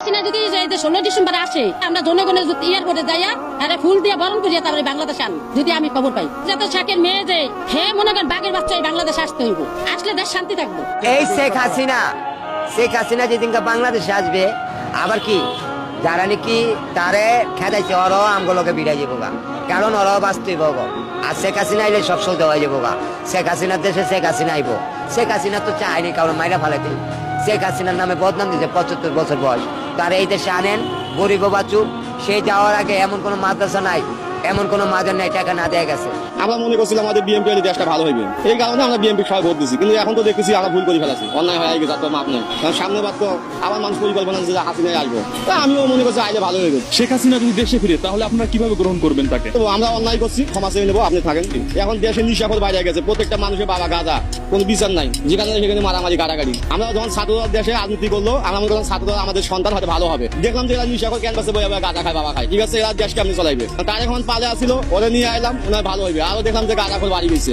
হাসিনা যদি 16 ডিসেম্বরে আসে আমরা জনগণের এয়ারপোর্টে যাইয়া আরে ফুল দিয়ে বরণ করিয়া তারপরে বাংলাদেশ আন যদি আমি খবর পাই যাতে শাকের মেয়ে যে হে মনে করেন বাঘের বাচ্চাই বাংলাদেশ আসতে হইব আসলে দেশ শান্তি থাকবো। এই শেখ হাসিনা যেদিনকে বাংলাদেশে আসবে আবার কি যারা নাকি তারে খেদাইছে ওরাও আমগুলোকে বিড়াই যাবো গা, কারণ ওরাও বাঁচতে হইব গো। আর শেখ হাসিনা আইলে সব সল দেওয়া যাবো গা। শেখ হাসিনার দেশে শেখ হাসিনা আইব। শেখ হাসিনা তো চায়নি কারণ মাইরা ফালাইতে। শেখ হাসিনার নামে বদনাম দিতে 75 বছর বয়স। তারা এই দেশে আনেন গরিব বাচুক। সে যাওয়ার আগে এমন কোনো মাদ্রাসা নাই, এমন কোনো মাজার নাই টাকা না দেয়া গেছে। আমরা মনে করছিলাম আমাদের বিএনপি এলে দেশটা ভালো হইবে, এই কারণে আমরা বিএনপি সবাই ভোট দিচ্ছি। কিন্তু এখন তো দেখতেছি আমরা ভুল করে ফেলাছি, অন্যায় হয়ে গেছে, তো মাপ নেই। কারণ সামনে বার তো আবার মানুষ পরিকল্পনা যে হাসিনাই আসবো, তা আমিও মনে করছি আইলে ভালো হইবে। শেখ হাসিনা যদি দেশে ফিরে তাহলে আপনারা কিভাবে গ্রহণ করবেন তাকে? তো আমরা অন্যায় করছি, ক্ষমা চেয়ে নেবো, আপনি থাকেন। এখন দেশে নিশাখর বাইরে গেছে, প্রত্যেকটা মানুষের বাবা গাঁজা, কোনো বিচার নাই, যেখানে সেখানে মারামারি গাড়াগাড়ি। আমরা যখন ছাত্ররা দেশে রাজনীতি করলো, আমরা মনে করেন ছাত্ররা আমাদের সন্তান হয়তো ভালো হবে। দেখলাম যে এরা নিশাখর ক্যানভাসে বই গাঁজা খায়, বাবা খায়, ঠিক আছে, এরা দেশকে আপনি চলাইবে। তার এখন পালে আসছিল, ওরা নিয়ে আইলাম, ওনার ভালো হইবে। আরো দেখলাম যে গাঁজা খোল বাড়ি গেছে।